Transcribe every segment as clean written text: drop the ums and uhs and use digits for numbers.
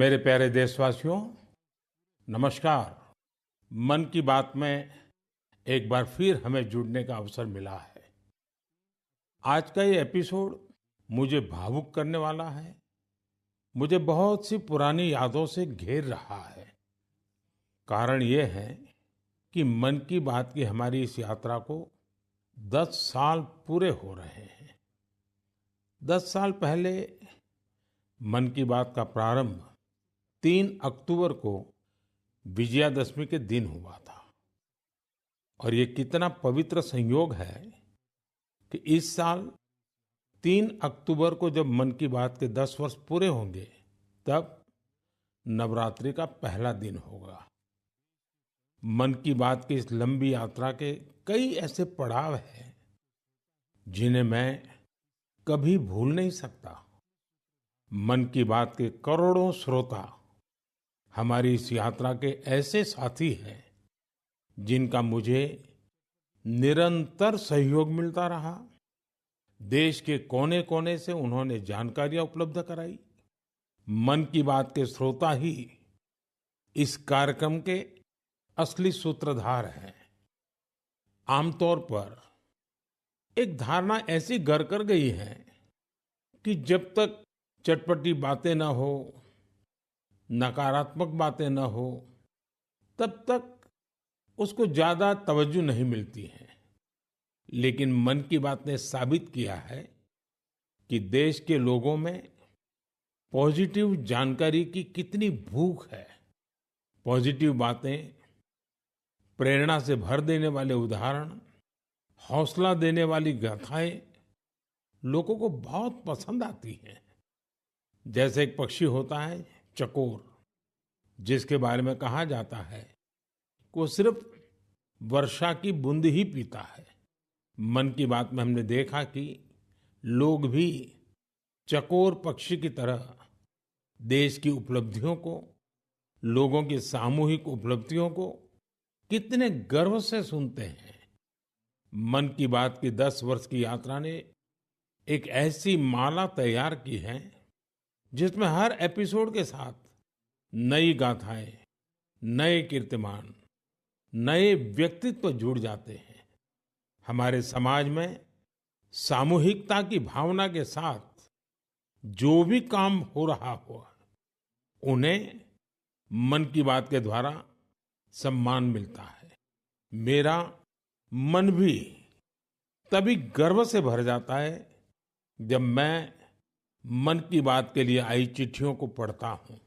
मेरे प्यारे देशवासियों, नमस्कार। मन की बात में एक बार फिर हमें जुड़ने का अवसर मिला है। आज का ये एपिसोड मुझे भावुक करने वाला है। मुझे बहुत सी पुरानी यादों से घेर रहा है। कारण ये है कि मन की बात की हमारी इस यात्रा को 10 साल पूरे हो रहे हैं। 10 साल पहले मन की बात का प्रारंभ 3 अक्टूबर को विजयादशमी के दिन हुआ था। और ये कितना पवित्र संयोग है कि इस साल 3 अक्टूबर को जब मन की बात के 10 वर्ष पूरे होंगे, तब नवरात्रि का पहला दिन होगा। मन की बात की इस लंबी यात्रा के कई ऐसे पड़ाव हैं जिन्हें मैं कभी भूल नहीं सकता। मन की बात के करोड़ों श्रोता हमारी इस यात्रा के ऐसे साथी हैं जिनका मुझे निरंतर सहयोग मिलता रहा। देश के कोने कोने से उन्होंने जानकारियां उपलब्ध कराई। मन की बात के श्रोता ही इस कार्यक्रम के असली सूत्रधार हैं। आमतौर पर एक धारणा ऐसी घर कर गई है कि जब तक चटपटी बातें न हो, नकारात्मक बातें न हो, तब तक उसको ज्यादा तवज्जो नहीं मिलती है। लेकिन मन की बात ने साबित किया है कि देश के लोगों में पॉजिटिव जानकारी की कितनी भूख है। पॉजिटिव बातें, प्रेरणा से भर देने वाले उदाहरण, हौसला देने वाली गाथाएं लोगों को बहुत पसंद आती हैं। जैसे एक पक्षी होता है चकोर, जिसके बारे में कहा जाता है कि वो सिर्फ वर्षा की बूंद ही पीता है। मन की बात में हमने देखा कि लोग भी चकोर पक्षी की तरह देश की उपलब्धियों को, लोगों की सामूहिक उपलब्धियों को कितने गर्व से सुनते हैं। मन की बात की 10 वर्ष की यात्रा ने एक ऐसी माला तैयार की है जिसमें हर एपिसोड के साथ नई गाथाएं, नए कीर्तिमान, नए व्यक्तित्व जुड़ जाते हैं। हमारे समाज में सामूहिकता की भावना के साथ जो भी काम हो रहा हो, उन्हें मन की बात के द्वारा सम्मान मिलता है। मेरा मन भी तभी गर्व से भर जाता है जब मैं मन की बात के लिए आई चिट्ठियों को पढ़ता हूं।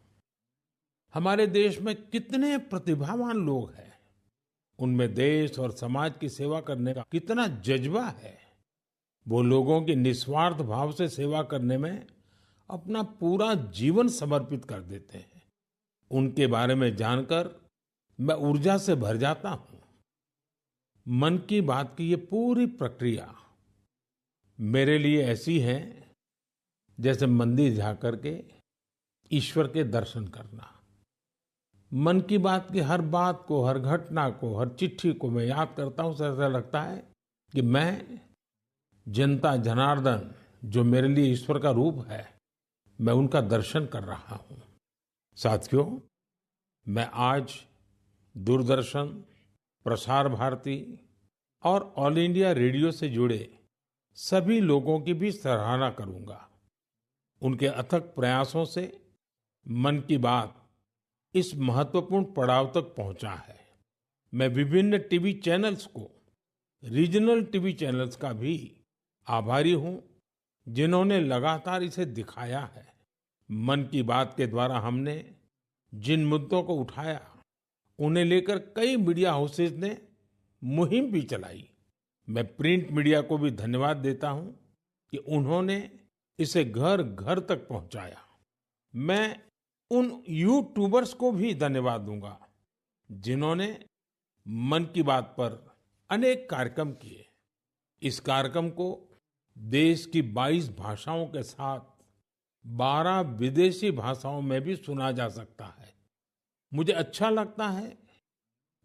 हमारे देश में कितने प्रतिभावान लोग हैं, उनमें देश और समाज की सेवा करने का कितना जज्बा है। वो लोगों की निस्वार्थ भाव से सेवा करने में अपना पूरा जीवन समर्पित कर देते हैं। उनके बारे में जानकर मैं ऊर्जा से भर जाता हूं। मन की बात की ये पूरी प्रक्रिया मेरे लिए ऐसी है जैसे मंदिर जाकर के ईश्वर के दर्शन करना। मन की बात की हर बात को, हर घटना को, हर चिट्ठी को मैं याद करता हूं तो ऐसा लगता है कि मैं जनता जनार्दन, जो मेरे लिए ईश्वर का रूप है, मैं उनका दर्शन कर रहा हूं। साथियों, मैं आज दूरदर्शन, प्रसार भारती और ऑल इंडिया रेडियो से जुड़े सभी लोगों की भी सराहना करूंगा। उनके अथक प्रयासों से मन की बात इस महत्वपूर्ण पड़ाव तक पहुंचा है। मैं विभिन्न टीवी चैनल्स को, रीजनल टीवी चैनल्स का भी आभारी हूं जिन्होंने लगातार इसे दिखाया है। मन की बात के द्वारा हमने जिन मुद्दों को उठाया, उन्हें लेकर कई मीडिया हाउसेस ने मुहिम भी चलाई। मैं प्रिंट मीडिया को भी धन्यवाद देता हूं कि उन्होंने इसे घर घर तक पहुंचाया। मैं उन यूट्यूबर्स को भी धन्यवाद दूंगा जिन्होंने मन की बात पर अनेक कार्यक्रम किए। इस कार्यक्रम को देश की 22 भाषाओं के साथ 12 विदेशी भाषाओं में भी सुना जा सकता है। मुझे अच्छा लगता है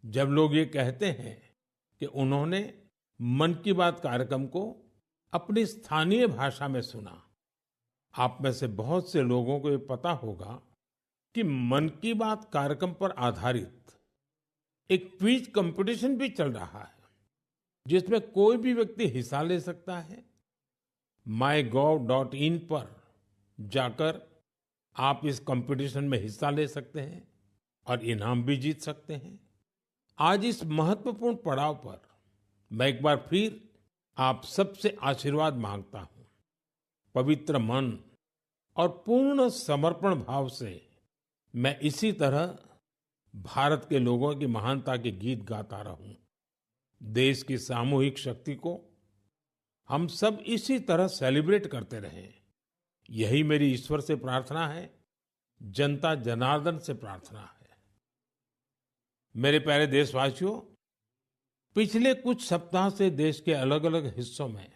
जब लोग ये कहते हैं कि उन्होंने मन की बात कार्यक्रम को अपनी स्थानीय भाषा में सुना। आप में से बहुत से लोगों को ये पता होगा कि मन की बात कार्यक्रम पर आधारित एक क्विज कंपटीशन भी चल रहा है जिसमें कोई भी व्यक्ति हिस्सा ले सकता है। mygov.in पर जाकर आप इस कंपटीशन में हिस्सा ले सकते हैं और इनाम भी जीत सकते हैं। आज इस महत्वपूर्ण पड़ाव पर मैं एक बार फिर आप सबसे आशीर्वाद मांगता हूं। पवित्र मन और पूर्ण समर्पण भाव से मैं इसी तरह भारत के लोगों की महानता के गीत गाता रहूं। देश की सामूहिक शक्ति को हम सब इसी तरह सेलिब्रेट करते रहें, यही मेरी ईश्वर से प्रार्थना है, जनता जनार्दन से प्रार्थना है। मेरे प्यारे देशवासियों, पिछले कुछ सप्ताह से देश के अलग अलग हिस्सों में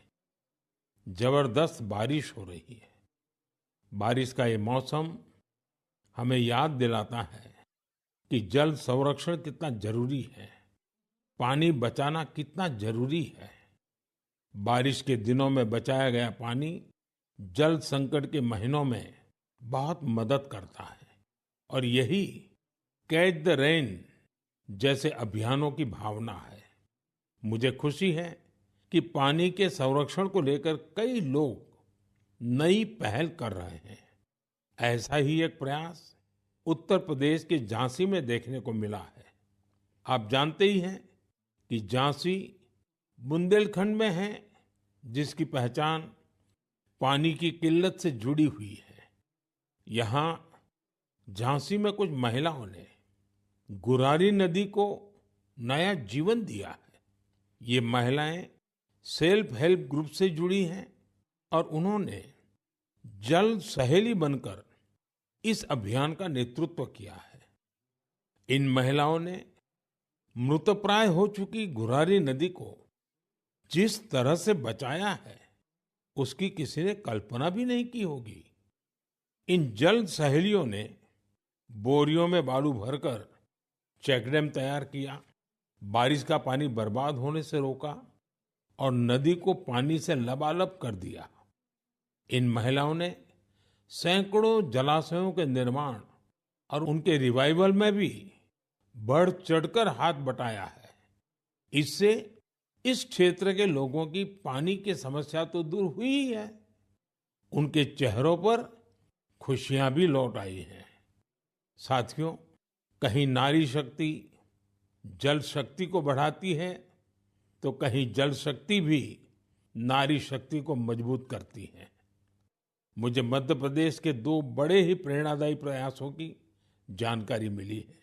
जबरदस्त बारिश हो रही है। बारिश का ये मौसम हमें याद दिलाता है कि जल संरक्षण कितना जरूरी है, पानी बचाना कितना जरूरी है। बारिश के दिनों में बचाया गया पानी जल संकट के महीनों में बहुत मदद करता है और यही कैच द रेन जैसे अभियानों की भावना है। मुझे खुशी है कि पानी के संरक्षण को लेकर कई लोग नई पहल कर रहे हैं। ऐसा ही एक प्रयास उत्तर प्रदेश के झांसी में देखने को मिला है। आप जानते ही हैं कि झांसी बुंदेलखंड में है, जिसकी पहचान पानी की किल्लत से जुड़ी हुई है। यहाँ झांसी में कुछ महिलाओं ने गुरारी नदी को नया जीवन दिया है। ये महिलाएं सेल्फ हेल्प ग्रुप से जुड़ी हैं और उन्होंने जल सहेली बनकर इस अभियान का नेतृत्व किया है। इन महिलाओं ने मृतप्राय हो चुकी गुरारी नदी को जिस तरह से बचाया है, उसकी किसी ने कल्पना भी नहीं की होगी। इन जल सहेलियों ने बोरियों में बालू भरकर चेक डैम तैयार किया, बारिश का पानी बर्बाद होने से रोका और नदी को पानी से लबालब कर दिया। इन महिलाओं ने सैकड़ों जलाशयों के निर्माण और उनके रिवाइवल में भी बढ़ चढ़कर हाथ बटाया है। इससे इस क्षेत्र के लोगों की पानी की समस्या तो दूर हुई ही है, उनके चेहरों पर खुशियां भी लौट आई हैं। साथियों, कहीं नारी शक्ति जल शक्ति को बढ़ाती है तो कहीं जल शक्ति भी नारी शक्ति को मजबूत करती है। मुझे मध्य प्रदेश के दो बड़े ही प्रेरणादायी प्रयासों की जानकारी मिली है।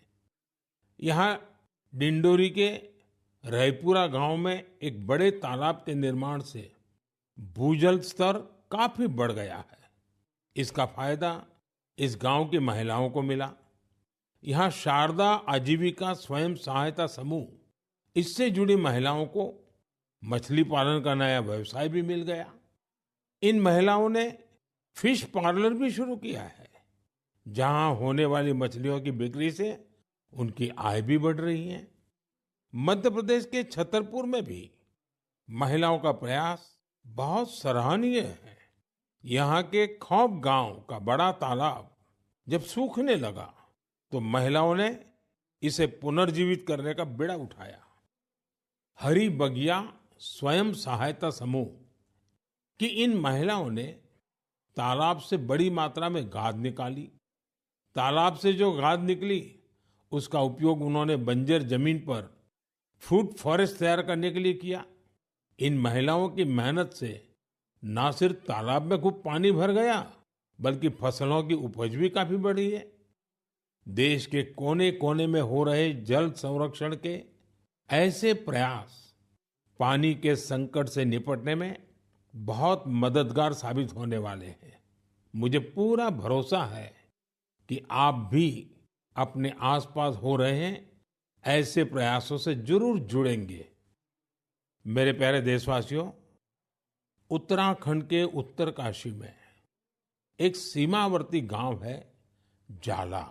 यहाँ डिंडोरी के रायपुरा गांव में एक बड़े तालाब के निर्माण से भूजल स्तर काफी बढ़ गया है। इसका फायदा इस गांव की महिलाओं को मिला। यहाँ शारदा आजीविका स्वयं सहायता समूह, इससे जुड़ी महिलाओं को मछली पालन का नया व्यवसाय भी मिल गया। इन महिलाओं ने फिश पार्लर भी शुरू किया है, जहां होने वाली मछलियों की बिक्री से उनकी आय भी बढ़ रही है। मध्य प्रदेश के छतरपुर में भी महिलाओं का प्रयास बहुत सराहनीय है। यहाँ के खौब गांव का बड़ा तालाब जब सूखने लगा तो महिलाओं ने इसे पुनर्जीवित करने का बीड़ा उठाया। हरी बगिया स्वयं सहायता समूह की इन महिलाओं ने तालाब से बड़ी मात्रा में गाद निकाली। तालाब से जो गाद निकली उसका उपयोग उन्होंने बंजर जमीन पर फूड फॉरेस्ट तैयार करने के लिए किया। इन महिलाओं की मेहनत से न सिर्फ तालाब में खूब पानी भर गया, बल्कि फसलों की उपज भी काफी बढ़ी है। देश के कोने कोने में हो रहे जल संरक्षण के ऐसे प्रयास पानी के संकट से निपटने में बहुत मददगार साबित होने वाले हैं। मुझे पूरा भरोसा है कि आप भी अपने आसपास हो रहे हैं ऐसे प्रयासों से जरूर जुड़ेंगे। मेरे प्यारे देशवासियों, उत्तराखंड के उत्तरकाशी में एक सीमावर्ती गांव है जाला।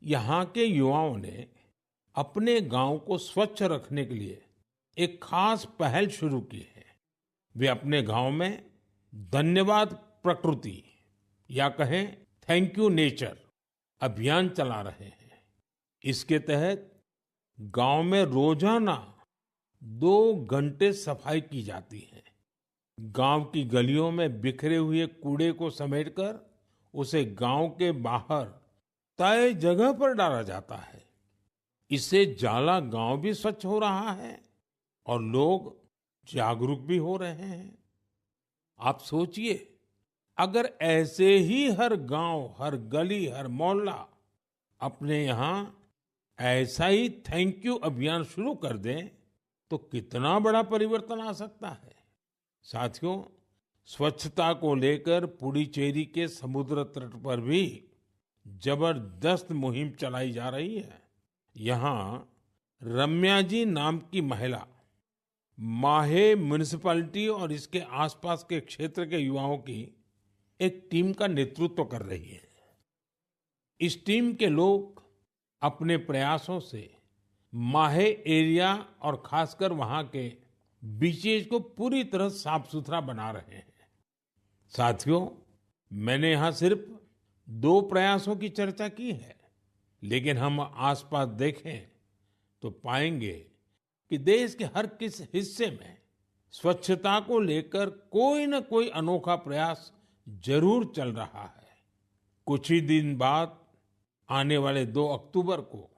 यहाँ के युवाओं ने अपने गांव को स्वच्छ रखने के लिए एक खास पहल शुरू की है। वे अपने गांव में धन्यवाद प्रकृति या कहें थैंक यू नेचर अभियान चला रहे हैं। इसके तहत गांव में रोजाना 2 घंटे सफाई की जाती है। गांव की गलियों में बिखरे हुए कूड़े को समेटकर उसे गांव के बाहर तय जगह पर डाला जाता है। इससे जाला गांव भी स्वच्छ हो रहा है और लोग जागरूक भी हो रहे हैं। आप सोचिए, अगर ऐसे ही हर गांव, हर गली, हर मोहल्ला अपने यहाँ ऐसा ही थैंक यू अभियान शुरू कर दें तो कितना बड़ा परिवर्तन आ सकता है। साथियों, स्वच्छता को लेकर पुडुचेरी के समुद्र तट पर भी जबरदस्त मुहिम चलाई जा रही है। यहाँ रम्या जी नाम की महिला माहे म्युनिसिपैलिटी और इसके आसपास के क्षेत्र के युवाओं की एक टीम का नेतृत्व कर रही है। इस टीम के लोग अपने प्रयासों से माहे एरिया और खासकर वहां के बीचेस को पूरी तरह साफ सुथरा बना रहे हैं। साथियों, मैंने यहाँ सिर्फ 2 प्रयासों की चर्चा की है, लेकिन हम आसपास देखें तो पाएंगे कि देश के हर किस हिस्से में स्वच्छता को लेकर कोई न कोई अनोखा प्रयास जरूर चल रहा है। कुछ ही दिन बाद आने वाले 2 अक्टूबर को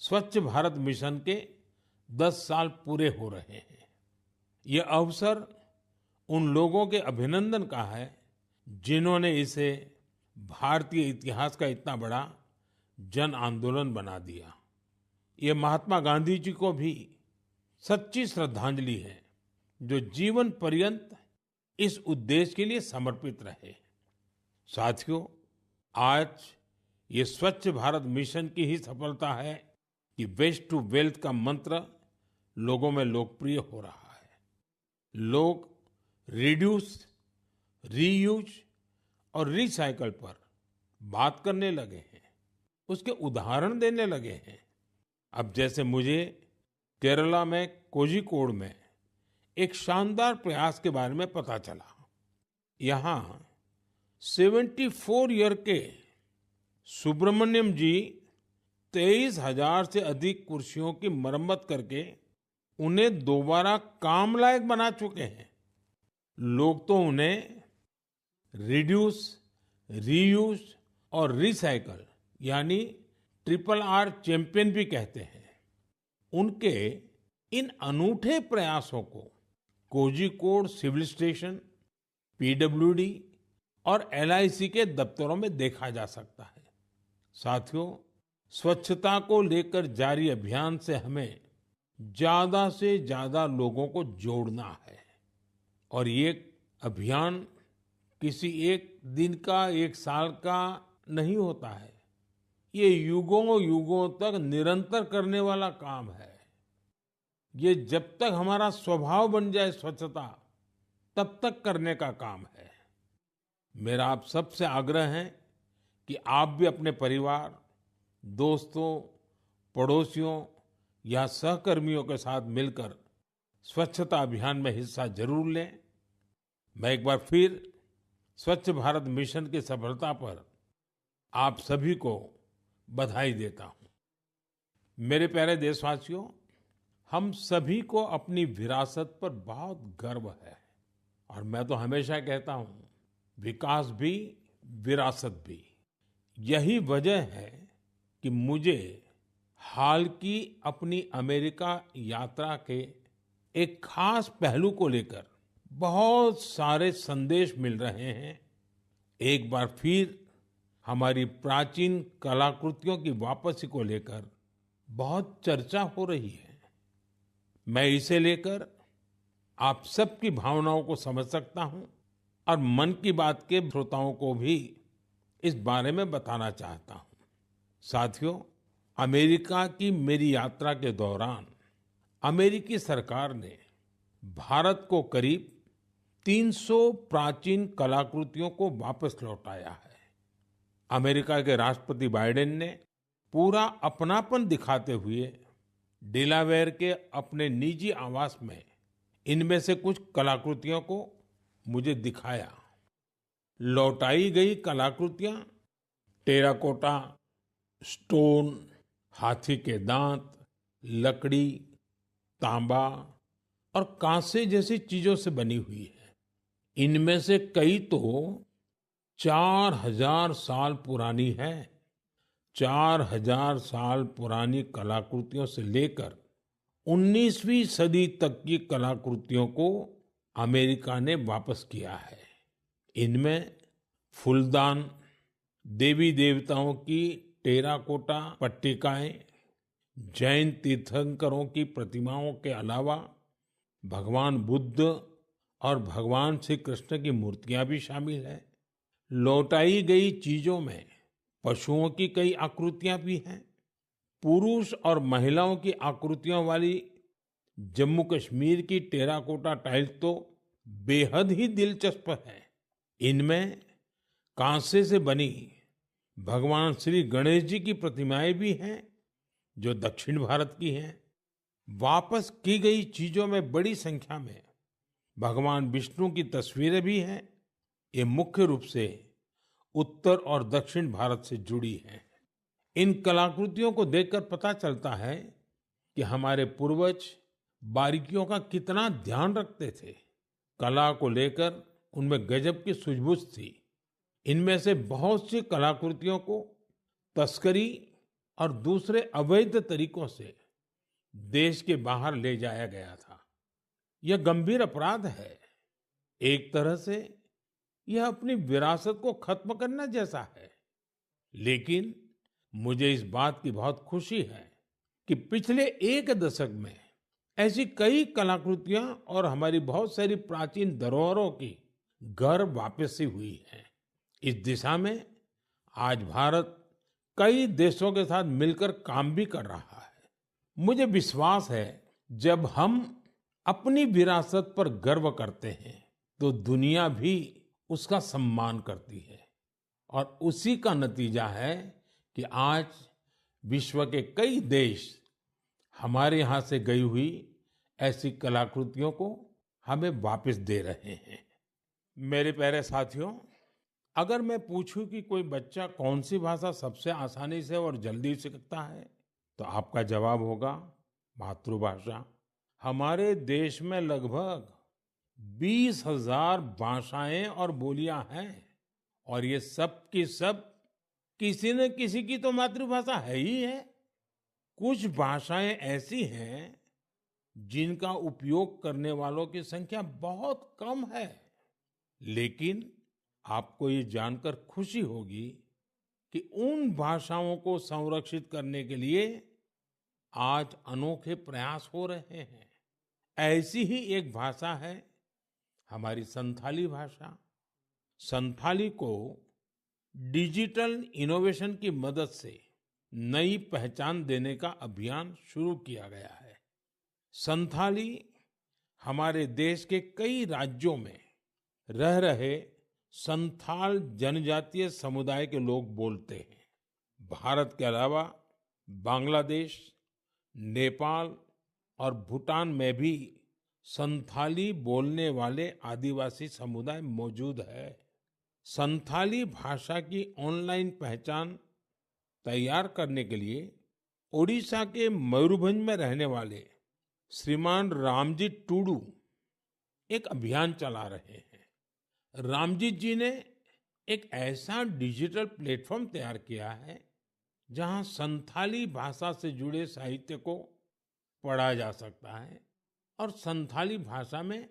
स्वच्छ भारत मिशन के 10 साल पूरे हो रहे हैं। ये अवसर उन लोगों के अभिनंदन का है जिन्होंने इसे भारतीय इतिहास का इतना बड़ा जन आंदोलन बना दिया। ये महात्मा गांधी जी को भी सच्ची श्रद्धांजलि है, जो जीवन पर्यंत इस उद्देश्य के लिए समर्पित रहे। साथियों, आज ये स्वच्छ भारत मिशन की ही सफलता है कि वेस्ट टू वेल्थ का मंत्र लोगों में लोकप्रिय हो रहा है। लोग रिड्यूस, रीयूज और रिसाइकल पर बात करने लगे हैं, उसके उदाहरण देने लगे हैं। अब जैसे मुझे केरला में कोझिकोड में एक शानदार प्रयास के बारे में पता चला। यहाँ 74 ईयर के सुब्रमण्यम जी 23,000 से अधिक कुर्सियों की मरम्मत करके उन्हें दोबारा काम लायक बना चुके हैं। लोग तो उन्हें रिड्यूस, रीयूज और रिसाइकल यानी RRR चैंपियन भी कहते हैं। उनके इन अनूठे प्रयासों को कोझिकोड सिविल स्टेशन, PWD और LIC के दफ्तरों में देखा जा सकता है। साथियों, स्वच्छता को लेकर जारी अभियान से हमें ज्यादा से ज्यादा लोगों को जोड़ना है। और ये अभियान किसी एक दिन का, एक साल का नहीं होता है। ये युगों युगों तक निरंतर करने वाला काम है। ये जब तक हमारा स्वभाव बन जाए स्वच्छता, तब तक करने का काम है। मेरा आप सबसे आग्रह है कि आप भी अपने परिवार, दोस्तों, पड़ोसियों या सहकर्मियों के साथ मिलकर स्वच्छता अभियान में हिस्सा जरूर लें। मैं एक बार फिर स्वच्छ भारत मिशन की सफलता पर आप सभी को बधाई देता हूं। मेरे प्यारे देशवासियों, हम सभी को अपनी विरासत पर बहुत गर्व है और मैं तो हमेशा कहता हूं, विकास भी, विरासत भी। यही वजह है कि मुझे हाल की अपनी अमेरिका यात्रा के एक खास पहलू को लेकर बहुत सारे संदेश मिल रहे हैं। एक बार फिर हमारी प्राचीन कलाकृतियों की वापसी को लेकर बहुत चर्चा हो रही है। मैं इसे लेकर आप सबकी भावनाओं को समझ सकता हूं और मन की बात के श्रोताओं को भी इस बारे में बताना चाहता हूं। साथियों, अमेरिका की मेरी यात्रा के दौरान अमेरिकी सरकार ने भारत को करीब 300 प्राचीन कलाकृतियों को वापस लौटाया है। अमेरिका के राष्ट्रपति बाइडेन ने पूरा अपनापन दिखाते हुए डेलावेयर के अपने निजी आवास में इनमें से कुछ कलाकृतियों को मुझे दिखाया। लौटाई गई कलाकृतियां टेराकोटा, स्टोन, हाथी के दांत, लकड़ी, तांबा और कांसे जैसी चीजों से बनी हुई है। इनमें से कई तो 4000 साल पुरानी है। 4000 साल पुरानी कलाकृतियों से लेकर 19वीं सदी तक की कलाकृतियों को अमेरिका ने वापस किया है। इनमें फूलदान, देवी देवताओं की टेराकोटा पट्टिकाएं, जैन तीर्थंकरों की प्रतिमाओं के अलावा भगवान बुद्ध और भगवान श्री कृष्ण की मूर्तियां भी शामिल है। लौटाई गई चीजों में पशुओं की कई आकृतियां भी हैं। पुरुष और महिलाओं की आकृतियों वाली जम्मू कश्मीर की टेराकोटा टाइल्स तो बेहद ही दिलचस्प है। इनमें कांसे से बनी भगवान श्री गणेश जी की प्रतिमाएं भी हैं, जो दक्षिण भारत की हैं। वापस की गई चीजों में बड़ी संख्या में भगवान विष्णु की तस्वीरें भी हैं। ये मुख्य रूप से उत्तर और दक्षिण भारत से जुड़ी हैं। इन कलाकृतियों को देखकर पता चलता है कि हमारे पूर्वज बारीकियों का कितना ध्यान रखते थे। कला को लेकर उनमें गजब की सूझबूझ थी। इनमें से बहुत सी कलाकृतियों को तस्करी और दूसरे अवैध तरीकों से देश के बाहर ले जाया गया था। यह गंभीर अपराध है। एक तरह से यह अपनी विरासत को खत्म करना जैसा है। लेकिन मुझे इस बात की बहुत खुशी है कि पिछले एक दशक में ऐसी कई कलाकृतियां और हमारी बहुत सारी प्राचीन धरोहरों की घर वापसी हुई है। इस दिशा में आज भारत कई देशों के साथ मिलकर काम भी कर रहा है। मुझे विश्वास है, जब हम अपनी विरासत पर गर्व करते हैं तो दुनिया भी उसका सम्मान करती है। और उसी का नतीजा है कि आज विश्व के कई देश हमारे यहाँ से गई हुई ऐसी कलाकृतियों को हमें वापस दे रहे हैं। मेरे प्यारे साथियों, अगर मैं पूछूं कि कोई बच्चा कौन सी भाषा सबसे आसानी से और जल्दी सीखता है, तो आपका जवाब होगा मातृभाषा। हमारे देश में लगभग 20,000 भाषाएं और बोलियां हैं, और ये सब की सब किसी न किसी की तो मातृभाषा है ही है। कुछ भाषाएं ऐसी हैं जिनका उपयोग करने वालों की संख्या बहुत कम है। लेकिन आपको ये जानकर खुशी होगी कि उन भाषाओं को संरक्षित करने के लिए आज अनोखे प्रयास हो रहे हैं। ऐसी ही एक भाषा है हमारी संथाली भाषा। संथाली को डिजिटल इनोवेशन की मदद से नई पहचान देने का अभियान शुरू किया गया है। संथाली हमारे देश के कई राज्यों में रह रहे संथाल जनजातीय समुदाय के लोग बोलते हैं। भारत के अलावा बांग्लादेश, नेपाल और भूटान में भी संथाली बोलने वाले आदिवासी समुदाय मौजूद है। संथाली भाषा की ऑनलाइन पहचान तैयार करने के लिए ओडिशा के मयूरभंज में रहने वाले श्रीमान रामजी टूडू एक अभियान चला रहे हैं। रामजीत जी ने एक ऐसा डिजिटल प्लेटफॉर्म तैयार किया है जहां संथाली भाषा से जुड़े साहित्य को पढ़ा जा सकता है और संथाली भाषा में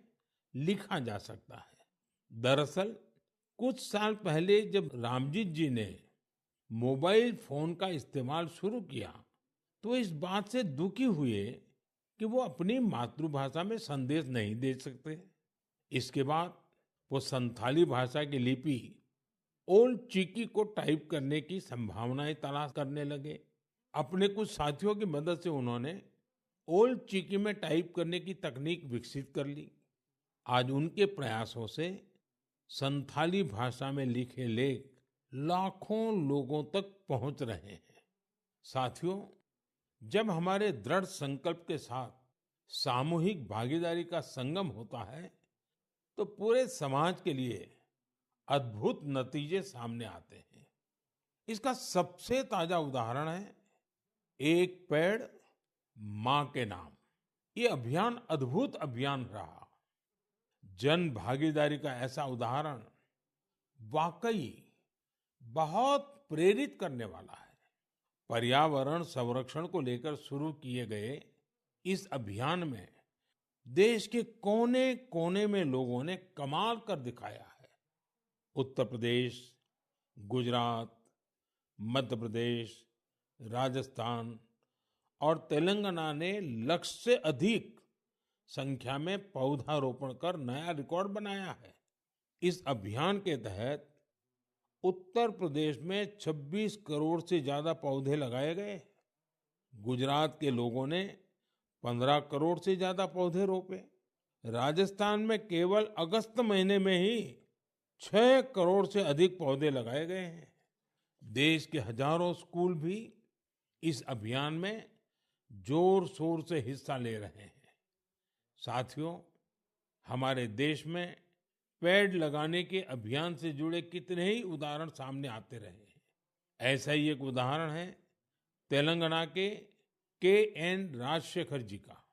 लिखा जा सकता है। दरअसल कुछ साल पहले जब रामजीत जी ने मोबाइल फोन का इस्तेमाल शुरू किया, तो इस बात से दुखी हुए कि वो अपनी मातृभाषा में संदेश नहीं दे सकते। इसके बाद वो संथाली भाषा की लिपि ओल्ड चिकी को टाइप करने की संभावनाएं तलाश करने लगे। अपने कुछ साथियों की मदद से उन्होंने ओल्ड चिकी में टाइप करने की तकनीक विकसित कर ली। आज उनके प्रयासों से संथाली भाषा में लिखे लेख लाखों लोगों तक पहुंच रहे हैं। साथियों, जब हमारे दृढ़ संकल्प के साथ सामूहिक भागीदारी का संगम होता है, तो पूरे समाज के लिए अद्भुत नतीजे सामने आते हैं। इसका सबसे ताजा उदाहरण है एक पेड़ मां के नाम। ये अभियान अद्भुत अभियान रहा। जन भागीदारी का ऐसा उदाहरण वाकई बहुत प्रेरित करने वाला है। पर्यावरण संरक्षण को लेकर शुरू किए गए इस अभियान में देश के कोने-कोने में लोगों ने कमाल कर दिखाया है। उत्तर प्रदेश, गुजरात, मध्य प्रदेश, राजस्थान और तेलंगाना ने लक्ष्य से अधिक संख्या में पौधारोपण कर नया रिकॉर्ड बनाया है। इस अभियान के तहत उत्तर प्रदेश में 26 करोड़ से ज्यादा पौधे लगाए गए। गुजरात के लोगों ने 15 करोड़ से ज्यादा पौधे रोपे। राजस्थान में केवल अगस्त महीने में ही 6 करोड़ से अधिक पौधे लगाए गए हैं। देश के हजारों स्कूल भी इस अभियान में जोर शोर से हिस्सा ले रहे हैं। साथियों, हमारे देश में पेड़ लगाने के अभियान से जुड़े कितने ही उदाहरण सामने आते रहे हैं। ऐसा ही एक उदाहरण है तेलंगाना के एन राजशेखर जी का।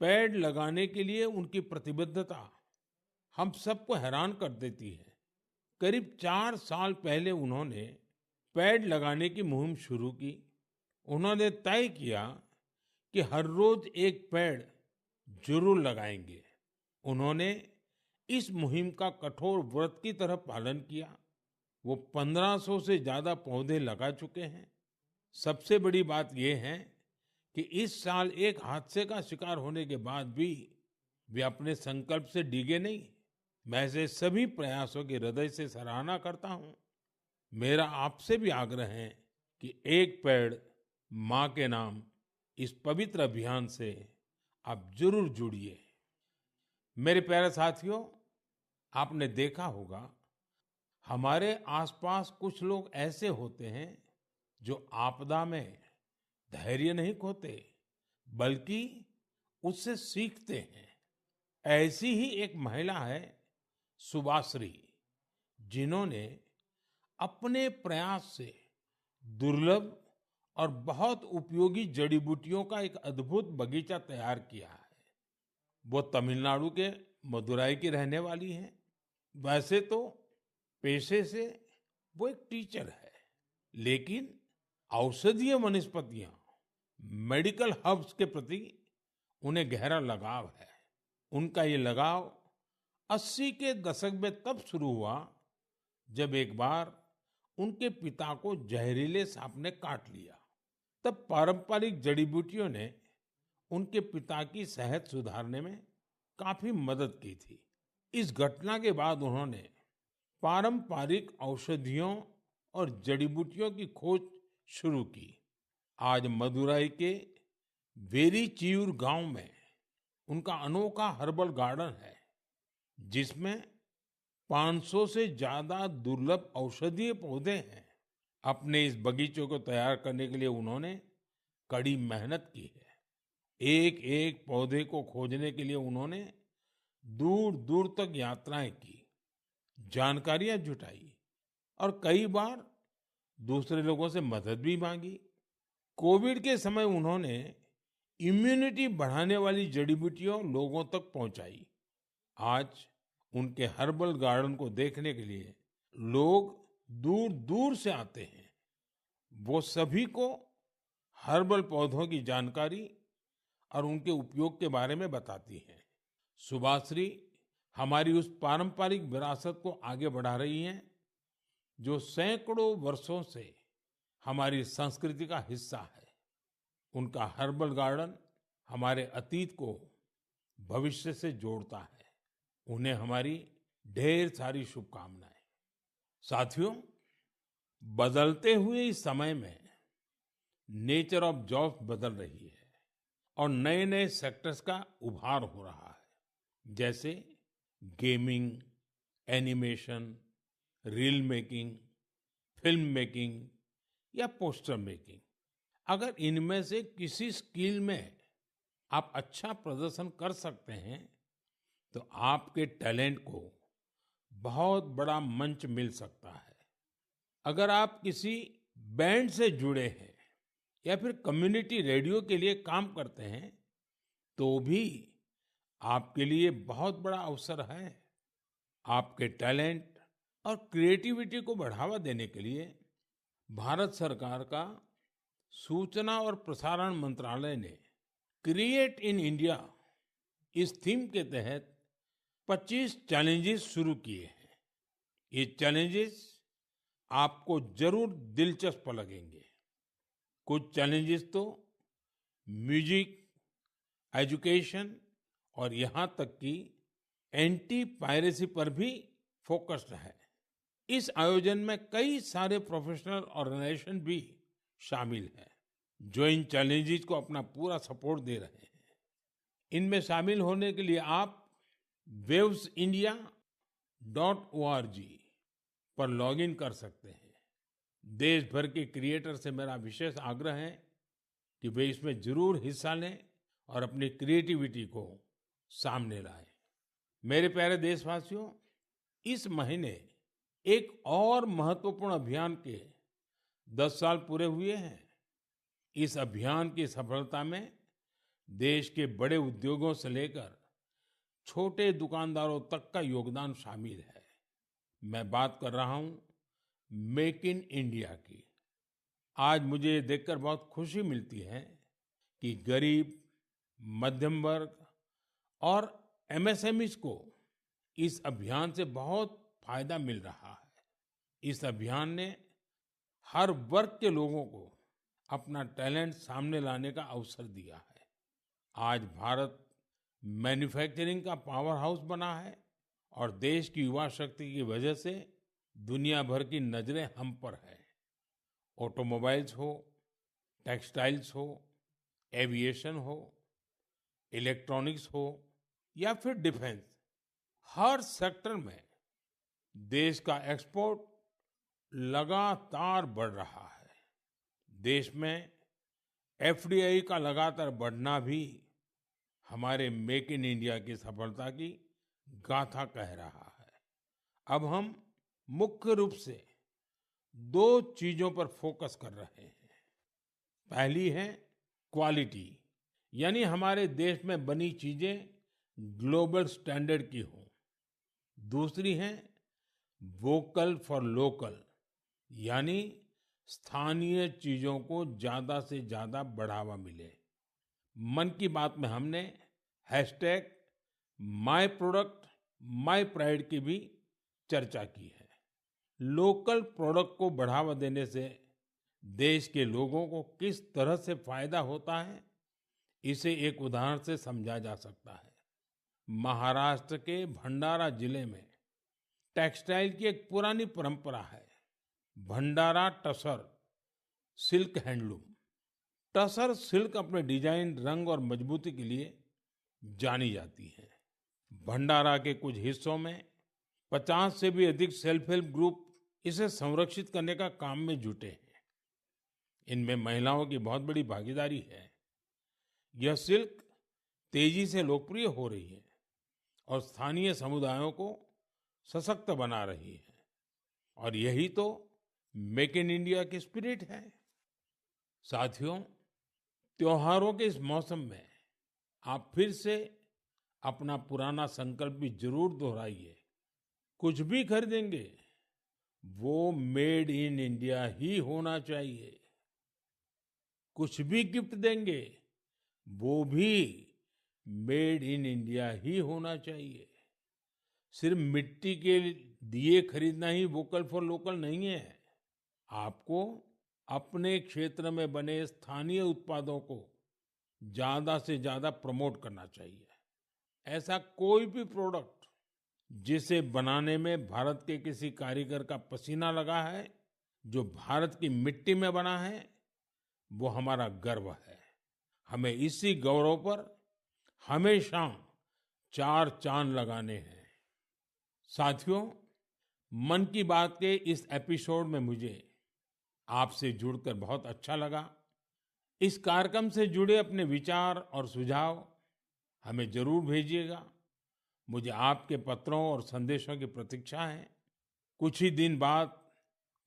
पेड़ लगाने के लिए उनकी प्रतिबद्धता हम सबको हैरान कर देती है। करीब 4 साल पहले उन्होंने पेड़ लगाने की मुहिम शुरू की। उन्होंने तय किया कि हर रोज एक पेड़ जरूर लगाएंगे। उन्होंने इस मुहिम का कठोर व्रत की तरह पालन किया। वो 1500 से ज्यादा पौधे लगा चुके हैं। सबसे बड़ी बात यह है कि इस साल एक हादसे का शिकार होने के बाद भी वे अपने संकल्प से डिगे नहीं। मैं ऐसे सभी प्रयासों की हृदय से सराहना करता हूं। मेरा आपसे भी आग्रह है कि एक पेड़ मां के नाम इस पवित्र अभियान से आप जरूर जुड़िए। मेरे प्यारे साथियों, आपने देखा होगा हमारे आसपास कुछ लोग ऐसे होते हैं जो आपदा में धैर्य नहीं खोते बल्कि उससे सीखते हैं। ऐसी ही एक महिला है सुभाश्री, जिन्होंने अपने प्रयास से दुर्लभ और बहुत उपयोगी जड़ी बूटियों का एक अद्भुत बगीचा तैयार किया है। वो तमिलनाडु के मदुराई की रहने वाली हैं। वैसे तो पेशे से वो एक टीचर है, लेकिन औषधीय वनस्पतियां, मेडिकल हर्ब्स के प्रति उन्हें गहरा लगाव है। उनका ये लगाव 80 के दशक में तब शुरू हुआ जब एक बार उनके पिता को जहरीले सांप ने काट लिया। तब पारंपरिक जड़ी बूटियों ने उनके पिता की सेहत सुधारने में काफी मदद की थी। इस घटना के बाद उन्होंने पारंपरिक औषधियों और जड़ी बूटियों की खोज शुरू की। आज मदुराई के वेरीचियूर गांव में उनका अनोखा हर्बल गार्डन है, जिसमें 500 से ज्यादा दुर्लभ औषधीय पौधे हैं। अपने इस बगीचे को तैयार करने के लिए उन्होंने कड़ी मेहनत की है। एक एक पौधे को खोजने के लिए उन्होंने दूर दूर तक यात्राएं की, जानकारियां जुटाई और कई बार दूसरे लोगों से मदद भी मांगी। कोविड के समय उन्होंने इम्यूनिटी बढ़ाने वाली जड़ी बूटियां लोगों तक पहुंचाई। आज उनके हर्बल गार्डन को देखने के लिए लोग दूर दूर से आते हैं। वो सभी को हर्बल पौधों की जानकारी और उनके उपयोग के बारे में बताती हैं। सुभाश्री हमारी उस पारंपरिक विरासत को आगे बढ़ा रही हैं जो सैकड़ों वर्षों से हमारी संस्कृति का हिस्सा है। उनका हर्बल गार्डन हमारे अतीत को भविष्य से जोड़ता है। उन्हें हमारी ढेर सारी शुभकामनाएं। साथियों, बदलते हुए इस समय में नेचर ऑफ जॉब्स बदल रही है और नए नए सेक्टर्स का उभार हो रहा है, जैसे gaming, animation, reel making, film making या पोस्टर मेकिंग। अगर इनमें से किसी स्किल में आप अच्छा प्रदर्शन कर सकते हैं तो आपके टैलेंट को बहुत बड़ा मंच मिल सकता है। अगर आप किसी बैंड से जुड़े हैं या फिर कम्युनिटी रेडियो के लिए काम करते हैं, तो भी आपके लिए बहुत बड़ा अवसर है। आपके टैलेंट और क्रिएटिविटी को बढ़ावा देने के लिए भारत सरकार का सूचना और प्रसारण मंत्रालय ने क्रिएट इन इंडिया इस थीम के तहत 25 चैलेंजेस शुरू किए हैं। ये चैलेंजेस आपको जरूर दिलचस्प लगेंगे। कुछ चैलेंजेस तो म्यूजिक, एजुकेशन और यहाँ तक कि एंटी पायरेसी पर भी फोकस्ड है। इस आयोजन में कई सारे प्रोफेशनल ऑर्गेनाइजेशन भी शामिल हैं, जो इन चैलेंजेस को अपना पूरा सपोर्ट दे रहे हैं। इनमें शामिल होने के लिए आप wavesindia.org पर लॉगिन कर सकते हैं। देश भर के क्रिएटर से मेरा विशेष आग्रह है कि वे इसमें जरूर हिस्सा लें और अपनी क्रिएटिविटी को सामने लाएं। मेरे प्यारे देशवासियों, इस महीने एक और महत्वपूर्ण अभियान के 10 साल पूरे हुए हैं। इस अभियान की सफलता में देश के बड़े उद्योगों से लेकर छोटे दुकानदारों तक का योगदान शामिल है। मैं बात कर रहा हूं मेक इन इंडिया की। आज मुझे ये देखकर बहुत खुशी मिलती है कि गरीब, मध्यम वर्ग और एमएसएमईज को इस अभियान से बहुत फायदा मिल रहा है। इस अभियान ने हर वर्ग के लोगों को अपना टैलेंट सामने लाने का अवसर दिया है। आज भारत मैन्युफैक्चरिंग का पावर हाउस बना है और देश की युवा शक्ति की वजह से दुनिया भर की नजरें हम पर है। ऑटोमोबाइल्स हो, टेक्सटाइल्स हो, एविएशन हो, इलेक्ट्रॉनिक्स हो या फिर डिफेंस, हर सेक्टर में देश का एक्सपोर्ट लगातार बढ़ रहा है। देश में एफडीआई का लगातार बढ़ना भी हमारे मेक इन इंडिया की सफलता की गाथा कह रहा है। अब हम मुख्य रूप से दो चीजों पर फोकस कर रहे हैं। पहली है क्वालिटी, यानी हमारे देश में बनी चीजें ग्लोबल स्टैंडर्ड की हों। दूसरी है वोकल फॉर लोकल, यानी स्थानीय चीजों को ज्यादा से ज्यादा बढ़ावा मिले। मन की बात में हमने hashtag my product my pride की भी चर्चा की है। लोकल प्रोडक्ट को बढ़ावा देने से देश के लोगों को किस तरह से फायदा होता है, इसे एक उदाहरण से समझा जा सकता है। महाराष्ट्र के भंडारा जिले में टेक्सटाइल की एक पुरानी परंपरा है, Bhandara tussar silk handloom. Tussar silk अपने डिजाइन, रंग और मजबूती के लिए जानी जाती है। भंडारा के कुछ हिस्सों में 50 से भी अधिक सेल्फ हेल्प ग्रुप इसे संरक्षित करने का काम में जुटे हैं। इनमें महिलाओं की बहुत बड़ी भागीदारी है। यह सिल्क तेजी से लोकप्रिय हो रही है और स्थानीय समुदायों को सशक्त बना रही है। और यही तो मेक इन इंडिया की स्पिरिट है। साथियों, त्योहारों के इस मौसम में आप फिर से अपना पुराना संकल्प भी जरूर दोहराइए। कुछ भी खरीदेंगे, वो मेड इन इंडिया ही होना चाहिए। कुछ भी गिफ्ट देंगे, वो भी मेड इन इंडिया ही होना चाहिए। सिर्फ मिट्टी के दिए खरीदना ही वोकल फॉर लोकल नहीं है। आपको अपने क्षेत्र में बने स्थानीय उत्पादों को ज्यादा से ज्यादा प्रमोट करना चाहिए। ऐसा कोई भी प्रोडक्ट जिसे बनाने में भारत के किसी कारीगर का पसीना लगा है, जो भारत की मिट्टी में बना है, वो हमारा गर्व है। हमें इसी गौरव पर हमेशा चार चांद लगाने हैं। साथियों, मन की बात के इस एपिसोड में मुझे आपसे जुड़कर बहुत अच्छा लगा। इस कार्यक्रम से जुड़े अपने विचार और सुझाव हमें जरूर भेजिएगा। मुझे आपके पत्रों और संदेशों की प्रतीक्षा है। कुछ ही दिन बाद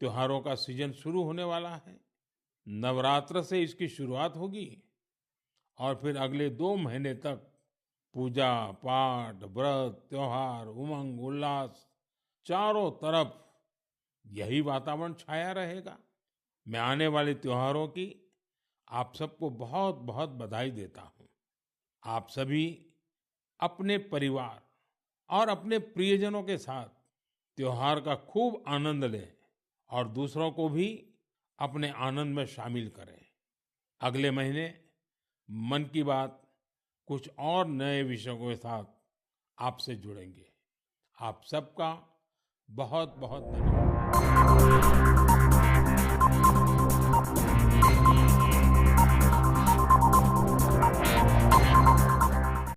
त्योहारों का सीजन शुरू होने वाला है। नवरात्र से इसकी शुरुआत होगी और फिर अगले 2 महीने तक पूजा पाठ, व्रत, त्योहार, उमंग, उल्लास, चारों तरफ यही वातावरण छाया रहेगा। मैं आने वाले त्योहारों की आप सबको बहुत बहुत बधाई देता हूँ। आप सभी अपने परिवार और अपने प्रियजनों के साथ त्योहार का खूब आनंद लें और दूसरों को भी अपने आनंद में शामिल करें। अगले महीने मन की बात कुछ और नए विषयों के साथ आपसे जुड़ेंगे। आप सबका बहुत बहुत धन्यवाद।